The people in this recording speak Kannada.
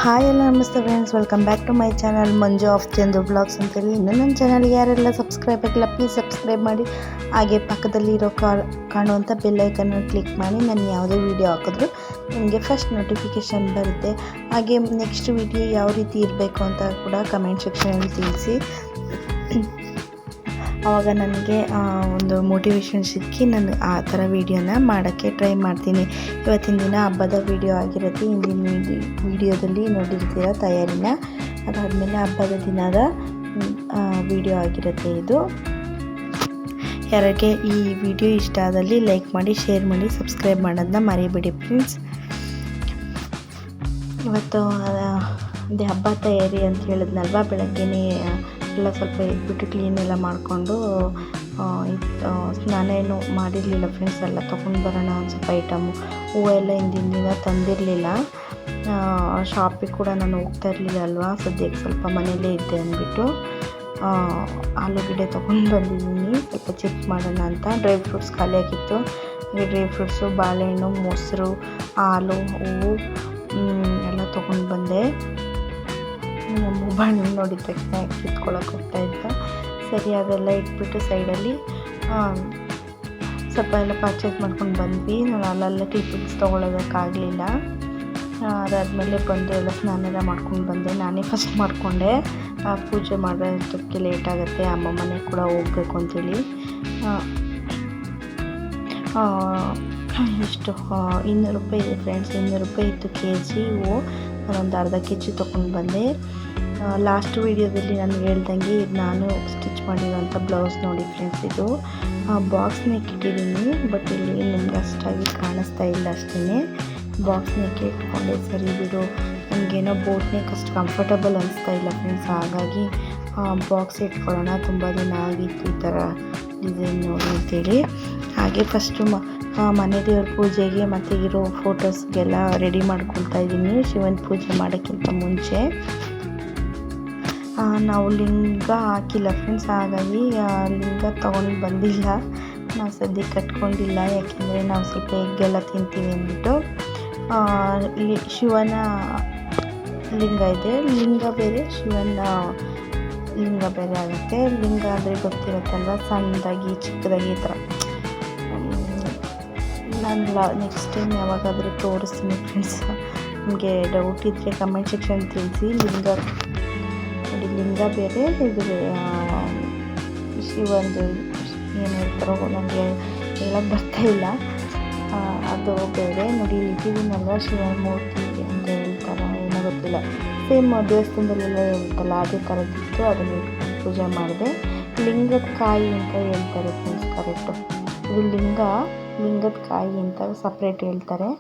ಹಾಯ್ ಎಲ್ಲ ನಮಸ್ತೆ friends, welcome back to my channel Manju of Chandu blogs ಅಂತೇಳಿ. ಇನ್ನೂ ನನ್ನ ಚಾನಲ್ಗೆ ಯಾರೆಲ್ಲ ಸಬ್ಸ್ಕ್ರೈಬ್ ಆಗಿಲ್ಲ ಪ್ಲೀಸ್ ಸಬ್ಸ್ಕ್ರೈಬ್ ಮಾಡಿ. ಹಾಗೆ ಪಕ್ಕದಲ್ಲಿ ಇರೋ ಕಾಣುವಂಥ ಬೆಲ್ಲೈಕನ್ನು ಕ್ಲಿಕ್ ಮಾಡಿ. ನಾನು ಯಾವುದೇ ವೀಡಿಯೋ ಹಾಕಿದ್ರು ನಿಮಗೆ ಫಸ್ಟ್ ನೋಟಿಫಿಕೇಷನ್ ಬರುತ್ತೆ. ಹಾಗೆ ನೆಕ್ಸ್ಟ್ ವೀಡಿಯೋ ಯಾವ ರೀತಿ ಇರಬೇಕು ಅಂತ ಕೂಡ ಕಮೆಂಟ್ ಸೆಕ್ಷನಲ್ಲಿ ತಿಳಿಸಿ. ಆವಾಗ ನನಗೆ ಒಂದು ಮೋಟಿವೇಶನ್ ಸಿಕ್ಕಿ ನಾನು ಆ ಥರ ವೀಡಿಯೋನ ಮಾಡೋಕ್ಕೆ ಟ್ರೈ ಮಾಡ್ತೀನಿ. ಇವತ್ತಿನ ದಿನ ಹಬ್ಬದ ವೀಡಿಯೋ ಆಗಿರುತ್ತೆ. ಹಿಂದಿನ ವೀಡಿಯೋದಲ್ಲಿ ನೋಡಿರ್ತೀರ ತಯಾರಿನ. ಅದಾದಮೇಲೆ ಹಬ್ಬದ ದಿನದ ವೀಡಿಯೋ ಆಗಿರುತ್ತೆ ಇದು. ಯಾರಿಗೆ ಈ ವಿಡಿಯೋ ಇಷ್ಟ ಆದಲ್ಲಿ ಲೈಕ್ ಮಾಡಿ, ಶೇರ್ ಮಾಡಿ, ಸಬ್ಸ್ಕ್ರೈಬ್ ಮಾಡೋದನ್ನ ಮರಿಬೇಡಿ ಫ್ರೆಂಡ್ಸ್. ಇವತ್ತು ಅದೇ ಹಬ್ಬ ತಯಾರಿ ಅಂತ ಹೇಳಿದ್ನಲ್ವ, ಬೆಳಗ್ಗೆನೇ ಎಲ್ಲ ಸ್ವಲ್ಪ ಎದ್ಬಿಟ್ಟು ಕ್ಲೀನೆಲ್ಲ ಮಾಡಿಕೊಂಡು ಸ್ನಾನ ಏನು ಮಾಡಿರಲಿಲ್ಲ ಫ್ರೆಂಡ್ಸ್. ಎಲ್ಲ ತೊಗೊಂಡು ಬರೋಣ ಒಂದು ಸ್ವಲ್ಪ ಐಟಮು. ಹೂವೆಲ್ಲ ಹಿಂದಿನ ದಿನ ತಂದಿರಲಿಲ್ಲ. ಶಾಪಿಗೆ ಕೂಡ ನಾನು ಹೋಗ್ತಾ ಇರಲಿಲ್ಲ ಅಲ್ವಾ, ಸದ್ಯಕ್ಕೆ ಸ್ವಲ್ಪ ಮನೆಯಲ್ಲೇ ಇದ್ದೆ ಅಂದ್ಬಿಟ್ಟು ಆಲೂಗಡ್ಡೆ ತೊಗೊಂಡು ಬಂದಿದ್ದೀನಿ ಸ್ವಲ್ಪ ಚಿಪ್ಸ್ ಮಾಡೋಣ ಅಂತ. ಡ್ರೈ ಫ್ರೂಟ್ಸ್ ಖಾಲಿ ಆಗಿತ್ತು. ಈ ಡ್ರೈ ಫ್ರೂಟ್ಸು, ಬಾಳೆಹಣ್ಣು, ಮೊಸರು, ಹಾಲು, ಹೂವು ಎಲ್ಲ ತೊಗೊಂಡು ಬಂದೆ. ಮೊಬೈಲ್ ನೋಡಿದ ತಕ್ಷಣ ಕಿತ್ಕೊಳ್ಳೋಕೆ ಹೋಗ್ತಾಯಿದ್ದ. ಸರಿ ಅದೆಲ್ಲ ಇಟ್ಬಿಟ್ಟು ಸೈಡಲ್ಲಿ ಸ್ವಲ್ಪ ಎಲ್ಲ ಪರ್ಚೇಸ್ ಮಾಡ್ಕೊಂಡು ಬಂದ್ವಿ. ನಾನು ಅಲ್ಲೆಲ್ಲ ಕ್ಲಿಪ್ಪಿಂಗ್ಸ್ ತೊಗೊಳೋದಕ್ಕಾಗಲಿಲ್ಲ. ಅದಾದಮೇಲೆ ಬಂದು ಎಲ್ಲ ಸ್ನಾನ ಎಲ್ಲ ಮಾಡ್ಕೊಂಡು ಬಂದೆ. ನಾನೇ ಫಸ್ಟ್ ಮಾಡಿಕೊಂಡೆ. ಪೂಜೆ ಮಾಡೋದಕ್ಕೆ ಲೇಟ್ ಆಗುತ್ತೆ, ಅಮ್ಮ ಮನೆಗೆ ಕೂಡ ಹೋಗಬೇಕು ಅಂತೇಳಿ. ಎಷ್ಟು 200 ರೂಪಾಯಿ ಇದೆ ಫ್ರೆಂಡ್ಸ್. 200 ರೂಪಾಯಿ ಇತ್ತು KG ಹೂವು. ನಾನೊಂದು ಅರ್ಧ KG ತೊಗೊಂಡು ಬಂದೆ. ಲಾಸ್ಟ್ ವೀಡಿಯೋದಲ್ಲಿ ನಾನು ಹೇಳ್ದಂಗೆ ನಾನು ಸ್ಟಿಚ್ ಮಾಡಿರೋಂಥ ಬ್ಲೌಸ್ ನೋಡಿ ಫ್ರೆಂಡ್ಸ್. ಇದು ಬಾಕ್ಸ್ ನೆಕ್ ಇಟ್ಟಿದ್ದೀನಿ, ಬಟ್ ಇಲ್ಲಿ ನಿಮ್ಗೆ ಅಷ್ಟಾಗಿ ಕಾಣಿಸ್ತಾ ಇಲ್ಲ ಅಷ್ಟೇ. ಬಾಕ್ಸ್ ನೆಕ್ ಇಟ್ಕೊಂಡೆ. ಸರಿ ಬಿಡು, ನನಗೇನೋ ಬೋಟ್ ನೆಕ್ ಅಷ್ಟು ಕಂಫರ್ಟಬಲ್ ಅನಿಸ್ತಾ ಇಲ್ಲ ಫ್ರೆಂಡ್ಸ್. ಹಾಗಾಗಿ ಬಾಕ್ಸ್ ಇಟ್ಕೊಳ್ಳೋಣ, ತುಂಬ ದಿನ ಆಗಿತ್ತು ಈ ಥರ ಡಿಸೈನ್ ನೋಡಿ ಅಂತೇಳಿ. ಹಾಗೆ ಫಸ್ಟು ಮನೆ ದೇವ್ರ ಪೂಜೆಗೆ ಮತ್ತು ಇರೋ ಫೋಟೋಸ್ಗೆಲ್ಲ ರೆಡಿ ಮಾಡ್ಕೊಳ್ತಾ ಇದ್ದೀನಿ, ಶಿವನ ಪೂಜೆ ಮಾಡೋಕ್ಕಿಂತ ಮುಂಚೆ. ನಾವು ಲಿಂಗ ಹಾಕಿಲ್ಲ ಫ್ರೆಂಡ್ಸ್, ಹಾಗಾಗಿ ಲಿಂಗ ತೊಗೊಂಡು ಬಂದಿಲ್ಲ. ನಾವು ಸದ್ಯಕ್ಕೆ ಕಟ್ಕೊಂಡಿಲ್ಲ, ಯಾಕೆಂದರೆ ನಾವು ಸ್ವಲ್ಪ ಎಗ್ಗೆಲ್ಲ ತಿಂತೀವಿ ಅಂದ್ಬಿಟ್ಟು. ಇಲ್ಲಿ ಶಿವನ ಲಿಂಗ ಇದೆ, ಲಿಂಗ ಬೇರೆ ಶಿವನ ಲಿಂಗ ಬೇರೆ ಆಗುತ್ತೆ. ಲಿಂಗ ಅಂದರೆ ಗೊತ್ತಿರುತ್ತಲ್ವ, ಸಣ್ಣದಾಗಿ ಚಿಕ್ಕದಾಗಿ ಈ ಥರ. ನಾನು ನೆಕ್ಸ್ಟ್ ಟೈಮ್ ಯಾವಾಗಾದರೂ ತೋರಿಸ್ತೀನಿ ಫ್ರೆಂಡ್ಸ್. ನಿಮಗೆ ಡೌಟ್ ಇದ್ದರೆ ಕಮೆಂಟ್ ಸೆಕ್ಷನ್ ತಿಳಿಸಿ. ಲಿಂಗ ನೋಡಿ, ಲಿಂಗ ಬೇರೆ, ಇದು ಶಿವಂದು ಏನು ಹೇಳ್ತಾರೋ ನನಗೆ ಹೇಳಕ್ಕೆ ಬರ್ತಾಯಿಲ್ಲ, ಅದು ಬೇರೆ. ನೋಡಿ ಇಟ್ಟಿದ್ದೀನಲ್ವ ಶಿವನ ಮೂರ್ತಿ ಅಂತ ಹೇಳ್ತಾರೋ ಏನೋ ಗೊತ್ತಿಲ್ಲ. ಸೇಮ್ ದೇವಸ್ಥಾನದಲ್ಲೆಲ್ಲ ಹೇಳ್ತಲ್ಲ ಅದೇ ಥರದ್ದಿತ್ತು. ಅದನ್ನು ಇಟ್ಕೊಂಡು ಪೂಜೆ ಮಾಡಿದೆ. ಲಿಂಗದ ಕಾಯಿ ಅಂತ ಹೇಳ್ತಾರೆ ಫ್ರೆಂಡ್ಸ್, ಕರೆಕ್ಟು. ಇದು ಲಿಂಗದ ಕಾಯಿ ಅಂತ ಸಪ್ರೇಟ್ ಹೇಳ್ತಾರೆ.